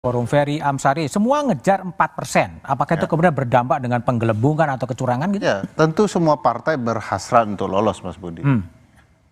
Forum Ferry Amsari, semua ngejar 4%. Apakah itu kemudian berdampak dengan penggelembungan atau kecurangan gitu? Ya, tentu semua partai berhasrat untuk lolos, Mas Budi.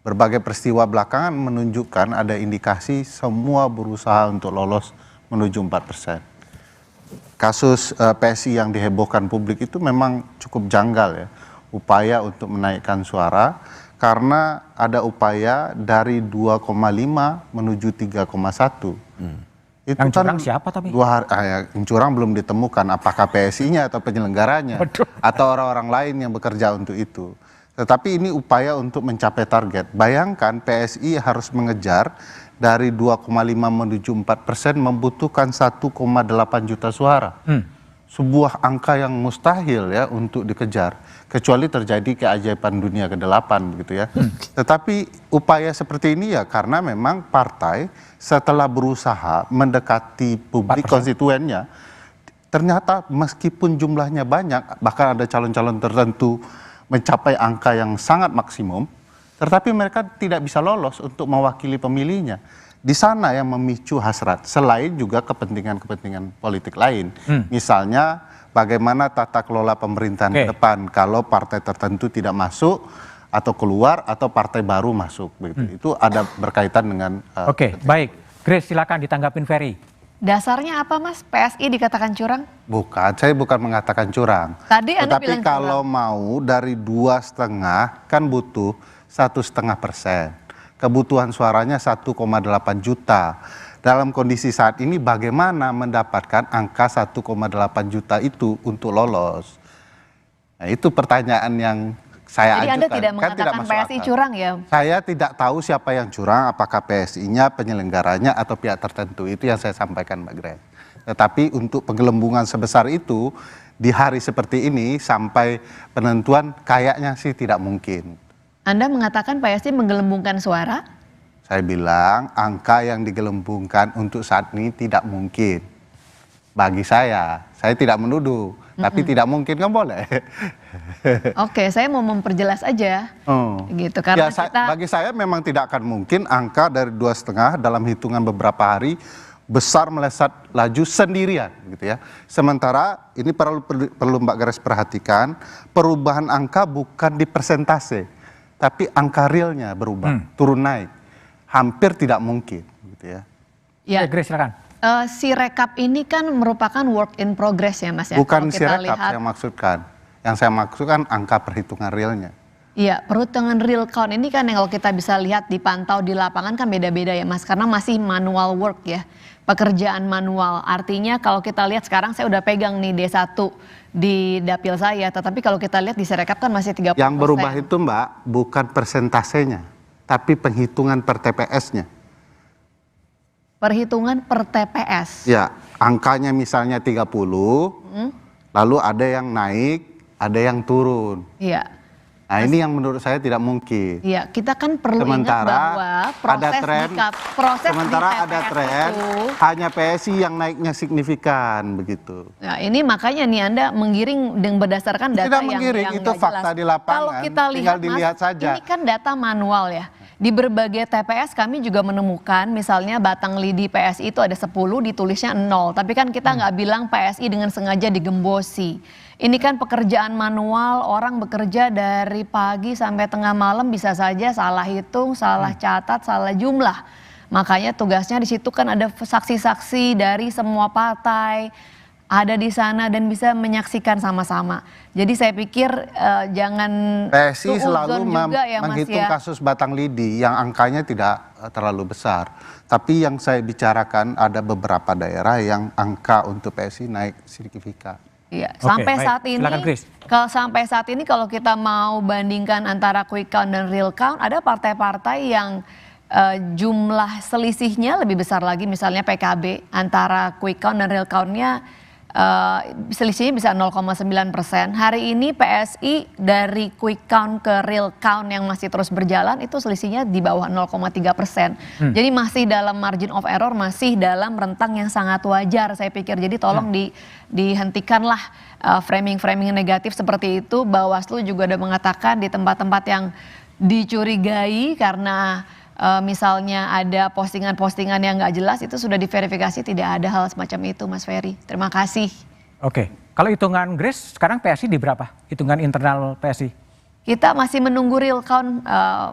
Berbagai peristiwa belakangan menunjukkan ada indikasi semua berusaha untuk lolos menuju 4%. Kasus PSI yang dihebohkan publik itu memang cukup janggal ya. Upaya untuk menaikkan suara karena ada upaya dari 2,5 menuju 3,1. Itu Yang curang kan siapa tapi? yang curang belum ditemukan, apakah PSI-nya atau penyelenggaranya atau orang-orang lain yang bekerja untuk itu. Tetapi ini upaya untuk mencapai target. Bayangkan PSI harus mengejar dari 2,5 menuju 4% membutuhkan 1,8 juta suara. Sebuah angka yang mustahil ya untuk dikejar, kecuali terjadi keajaiban dunia ke-8 begitu ya. Tetapi upaya seperti ini ya karena memang partai setelah berusaha mendekati publik 4%. konstituennya, ternyata meskipun jumlahnya banyak, bahkan ada calon-calon tertentu mencapai angka yang sangat maksimum, tetapi mereka tidak bisa lolos untuk mewakili pemilihnya. Di sana yang memicu hasrat, selain juga kepentingan-kepentingan politik lain. Misalnya bagaimana tata kelola pemerintahan ke depan kalau partai tertentu tidak masuk atau keluar atau partai baru masuk. Begitu. Itu ada berkaitan dengan... Oke, baik. Grace silakan ditanggapin Ferry. Dasarnya apa Mas? PSI dikatakan curang? Bukan, saya bukan mengatakan curang. Tadi Anda bilang Tetapi kalau mau dari 2,5 kan butuh 1,5%. Kebutuhan suaranya 1,8 juta. Dalam kondisi saat ini bagaimana mendapatkan angka 1,8 juta itu untuk lolos? Nah, itu pertanyaan yang saya ajukan. Jadi Anda tidak mengatakan PSI curang ya? Saya tidak tahu siapa yang curang, apakah PSI-nya, penyelenggaranya, atau pihak tertentu. Itu yang saya sampaikan, Mbak Grace. Tetapi untuk penggelembungan sebesar itu, di hari seperti ini sampai penentuan kayaknya sih tidak mungkin. Anda mengatakan PSI menggelembungkan suara? Saya bilang angka yang digelembungkan untuk saat ini tidak mungkin. Bagi saya tidak menuduh, tapi tidak mungkin kan boleh. Oke, saya mau memperjelas aja, gitu karena ya, bagi saya memang tidak akan mungkin angka dari 2,5 dalam hitungan beberapa hari besar melesat laju sendirian, gitu ya. Sementara ini perlu Mbak Grace perhatikan, perubahan angka bukan di persentase, tapi angka realnya berubah, turun naik, hampir tidak mungkin, gitu ya. Ya, Grace silakan. Si rekap ini kan merupakan work in progress ya Mas ya. Bukan si rekap saya maksudkan. Yang saya maksudkan angka perhitungan realnya. Iya, perhitungan real count ini kan yang kalau kita bisa lihat dipantau di lapangan kan beda-beda ya Mas. Karena masih manual work ya, pekerjaan manual. Artinya kalau kita lihat sekarang saya udah pegang nih D1 di dapil saya. Tetapi kalau kita lihat di Sirekap kan masih 30%. Yang berubah itu Mbak bukan persentasenya, tapi penghitungan per TPS-nya. Perhitungan per TPS. Ya, angkanya misalnya 30, lalu ada yang naik, ada yang turun. Iya. Nah, ini yang menurut saya tidak mungkin. Iya, kita kan perlu ingat bahwa proses sementara di ada tren itu, hanya PSI yang naiknya signifikan begitu. Nah, ini makanya nih Anda menggiring dengan berdasarkan data tidak yang menggiring, itu fakta di lapangan. Kalau kita lihat, tinggal dilihat Mas, saja. Ini kan data manual ya. Di berbagai TPS kami juga menemukan misalnya batang lidi PSI itu ada 10 ditulisnya 0. Tapi kan kita nggak bilang PSI dengan sengaja digembosi. Ini kan pekerjaan manual, orang bekerja dari pagi sampai tengah malam bisa saja salah hitung, salah catat, salah jumlah. Makanya tugasnya di situ kan ada saksi-saksi dari semua partai ada di sana dan bisa menyaksikan sama-sama. Jadi saya pikir jangan PSI selalu ya, menghitung kasus batang lidi yang angkanya tidak terlalu besar. Tapi yang saya bicarakan ada beberapa daerah yang angka untuk PSI naik signifikan. Iya, sampai saat ini kalau kita mau bandingkan antara quick count dan real count, ada partai-partai yang jumlah selisihnya lebih besar lagi, misalnya PKB antara quick count dan real countnya selisihnya bisa 0,9%. Hari ini PSI dari quick count ke real count yang masih terus berjalan itu selisihnya di bawah 0,3%. Jadi masih dalam margin of error, masih dalam rentang yang sangat wajar saya pikir. Jadi tolong dihentikanlah framing-framing negatif seperti itu. Bawaslu juga udah mengatakan di tempat-tempat yang dicurigai karena misalnya ada postingan-postingan yang nggak jelas itu sudah diverifikasi, tidak ada hal semacam itu, Mas Ferry. Terima kasih. Oke, kalau hitungan Grace sekarang PSI di berapa? Hitungan internal PSI? Kita masih menunggu real count,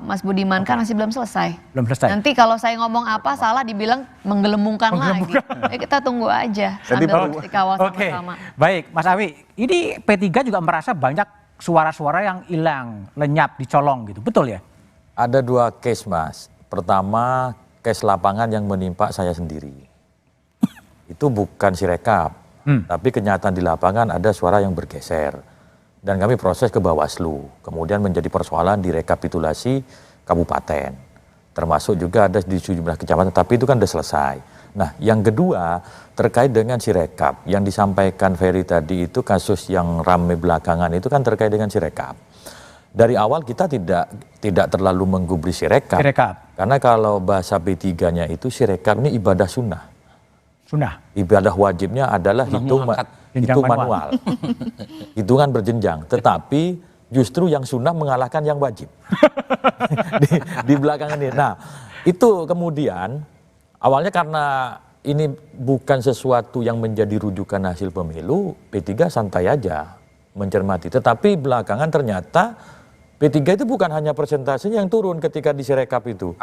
Mas Budiman, kan masih belum selesai. Belum selesai. Nanti kalau saya ngomong apa salah dibilang menggelembungkan lagi. Ya, kita tunggu aja sambil dikawal sama-sama. Baik, Mas Awi, ini P3 juga merasa banyak suara-suara yang hilang, lenyap, dicolong gitu, betul ya? Ada 2 case, Mas. Pertama, case lapangan yang menimpa saya sendiri. Itu bukan Sirekap, tapi kenyataan di lapangan ada suara yang bergeser. Dan kami proses ke Bawaslu, kemudian menjadi persoalan di rekapitulasi kabupaten. Termasuk juga ada di sejumlah kecamatan, tapi itu kan sudah selesai. Nah, yang kedua terkait dengan Sirekap, yang disampaikan Ferry tadi itu kasus yang ramai belakangan itu kan terkait dengan Sirekap. Dari awal kita tidak terlalu menggubris Sirekap. Karena kalau bahasa B3-nya itu Sirekap ini ibadah sunnah. Ibadah wajibnya adalah hitung manual. Hitungan berjenjang. Tetapi justru yang sunnah mengalahkan yang wajib. di belakangan ini. Nah, itu kemudian awalnya karena ini bukan sesuatu yang menjadi rujukan hasil pemilu, P3 santai aja mencermati. Tetapi belakangan ternyata P3 itu bukan hanya persentasenya yang turun ketika di Sirekap itu.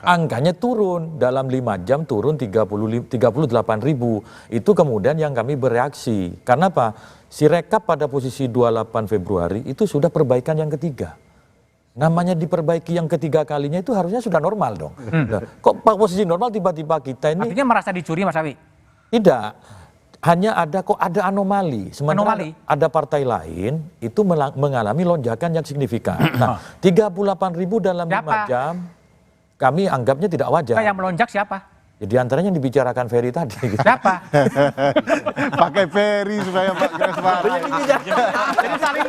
Angkanya turun, dalam 5 jam turun 38.000. Itu kemudian yang kami bereaksi. Karena apa? Sirekap pada posisi 28 Februari itu sudah perbaikan yang ketiga. Namanya diperbaiki yang ketiga kalinya itu harusnya sudah normal dong. Nah, kok posisi normal tiba-tiba kita ini... Artinya merasa dicuri, Mas Awi? Tidak. Hanya ada anomali. Sementara ada partai lain itu mengalami lonjakan yang signifikan. Nah, 38.000 dalam 5 jam kami anggapnya tidak wajar. Yang melonjak siapa? Jadi antaranya yang dibicarakan Ferry tadi. Siapa? Pakai Ferry supaya Pak Grace marah. Jadi saling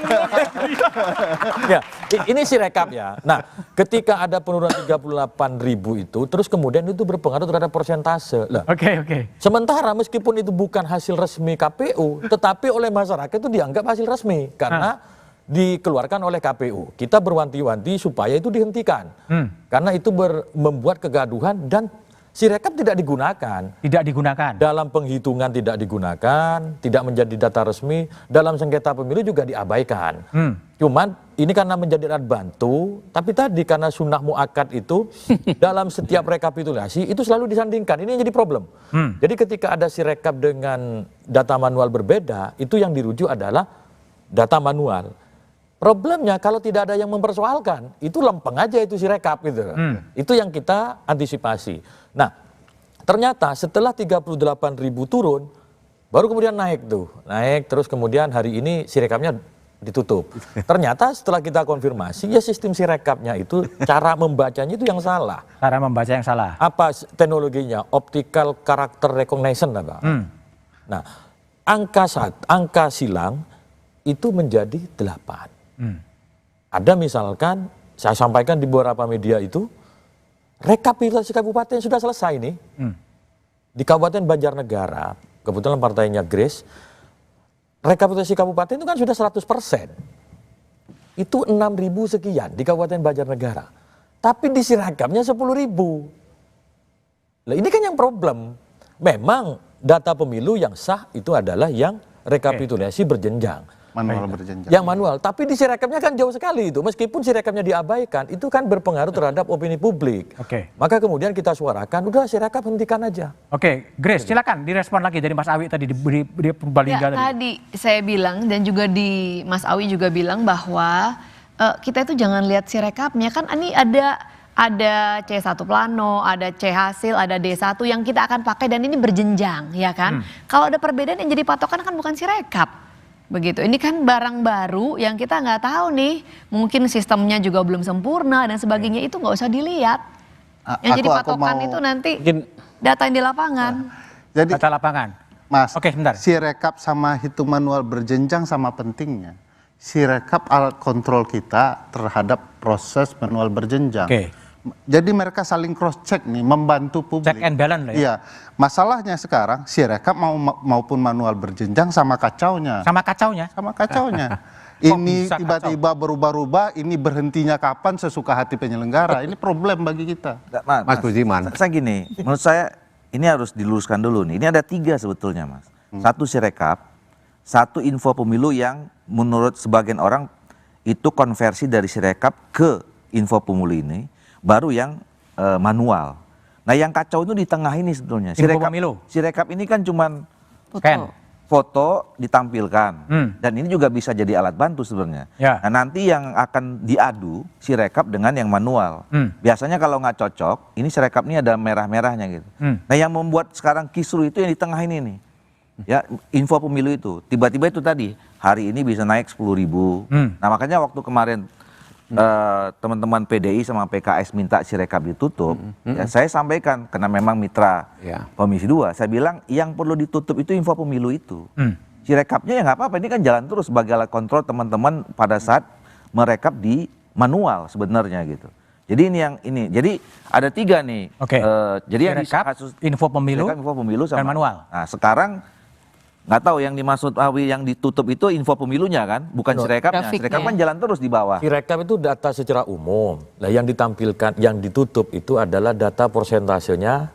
ya, ini Sirekap ya. Nah, ketika ada penurunan 38.000 itu, terus kemudian itu berpengaruh terhadap persentase. Oke. Sementara meskipun itu bukan hasil resmi KPU, tetapi oleh masyarakat itu dianggap hasil resmi karena dikeluarkan oleh KPU. Kita berwanti-wanti supaya itu dihentikan. Karena itu membuat kegaduhan dan Sirekap tidak digunakan. Dalam penghitungan tidak digunakan, tidak menjadi data resmi, dalam sengketa pemilu juga diabaikan. Cuman ini karena menjadi alat bantu, tapi tadi karena sunnah muakkad itu dalam setiap rekapitulasi itu selalu disandingkan. Ini yang jadi problem. Jadi ketika ada Sirekap dengan data manual berbeda, itu yang dirujuk adalah data manual. Problemnya kalau tidak ada yang mempersoalkan, itu lempeng aja itu Sirekap gitu. Itu yang kita antisipasi. Nah, ternyata setelah 38.000 turun, baru kemudian naik terus kemudian hari ini Sirekapnya ditutup. Ternyata setelah kita konfirmasi, ya sistem Sirekapnya itu cara membacanya itu yang salah. Cara membaca yang salah. Apa teknologinya? Optical character recognition apa? Nah, angka silang itu menjadi 8. Ada misalkan, saya sampaikan di beberapa media itu, rekapitulasi kabupaten sudah selesai nih. Di Kabupaten Banjarnegara, kebetulan partainya Grace, rekapitulasi kabupaten itu kan sudah 100%. Itu 6.000 sekian di Kabupaten Banjarnegara. Tapi di Sirekapnya 10.000. Nah, ini kan yang problem. Memang data pemilu yang sah itu adalah yang rekapitulasi berjenjang. Yang manual, tapi di Sirekapnya kan jauh sekali itu. Meskipun Sirekapnya diabaikan, itu kan berpengaruh terhadap opini publik. Maka kemudian kita suarakan, udah Sirekap hentikan aja. Grace, silakan direspon lagi dari Mas Awi tadi di Purbalingga tadi saya bilang dan juga di Mas Awi juga bilang bahwa kita itu jangan lihat Sirekapnya, kan ini ada C1 plano, ada C hasil, ada D1 yang kita akan pakai dan ini berjenjang, ya kan? Kalau ada perbedaan yang jadi patokan kan bukan Sirekap. Begitu, ini kan barang baru yang kita nggak tahu nih, mungkin sistemnya juga belum sempurna dan sebagainya, itu nggak usah dilihat. Yang jadi patokan itu nanti data yang di lapangan. Jadi data lapangan. Mas, sebentar. Sirekap sama hitung manual berjenjang sama pentingnya. Sirekap alat kontrol kita terhadap proses manual berjenjang. Jadi mereka saling cross check nih, membantu publik. Check and balance lah ya. Iya. Masalahnya sekarang Sirekap maupun manual berjenjang sama kacaunya. Sama kacaunya. Ini bisa tiba-tiba berubah-ubah, ini berhentinya kapan sesuka hati penyelenggara. Ini problem bagi kita. Mas Budiman. Saya gini, menurut saya ini harus diluruskan dulu nih. Ini ada 3 sebetulnya, Mas. 1 Sirekap, 1 info pemilu yang menurut sebagian orang itu konversi dari Sirekap ke info pemilu ini, baru yang manual. Nah, yang kacau itu di tengah ini sebetulnya. Info pemilu. Sirekap ini kan cuman Scan. foto ditampilkan, dan ini juga bisa jadi alat bantu sebenarnya. Ya. Nah, nanti yang akan diadu Sirekap dengan yang manual. Biasanya kalau nggak cocok, ini Sirekap ini ada merah-merahnya gitu. Nah, yang membuat sekarang kisru itu yang di tengah ini nih, ya info pemilu itu tiba-tiba itu tadi hari ini bisa naik 10.000. Nah, makanya waktu kemarin teman-teman PDI sama PKS minta Sirekap ditutup, ya, saya sampaikan karena memang mitra Komisi 2, saya bilang yang perlu ditutup itu info pemilu itu. Sirekapnya ya nggak apa-apa, ini kan jalan terus sebagai alat kontrol teman-teman pada saat merekap di manual sebenarnya gitu. Jadi ini yang ini, jadi ada 3 nih. Oke. Jadi yang di Sirekap, info pemilu, Sirekap, info pemilu sama dan manual. Nah, sekarang nggak tahu yang dimaksud Awi yang ditutup itu info pemilunya kan, bukan Sirekapnya. Grafiknya. Sirekap kan jalan terus di bawah. Sirekap itu data secara umum. Nah, yang ditampilkan, yang ditutup itu adalah data persentasenya,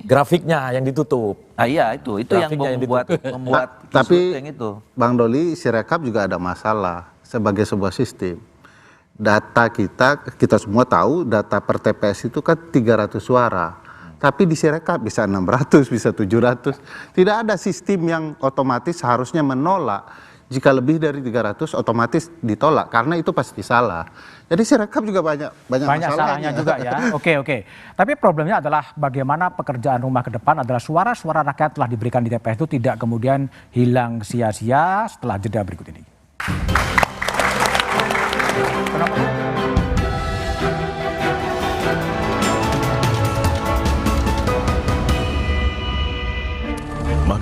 grafiknya yang ditutup. Ah iya itu yang Grafiknya yang membuat Tapi isu yang itu. Bang Doli, Sirekap juga ada masalah sebagai sebuah sistem. Data kita semua tahu data per TPS itu kan 300 suara. Tapi di Sirekap bisa 600, bisa 700. Tidak ada sistem yang otomatis seharusnya menolak. Jika lebih dari 300 otomatis ditolak karena itu pasti salah. Jadi Sirekap juga banyak salahnya juga ya. Oke. Tapi problemnya adalah bagaimana pekerjaan rumah ke depan adalah suara-suara rakyat telah diberikan di TPS itu tidak kemudian hilang sia-sia setelah jeda berikut ini. Kenapa?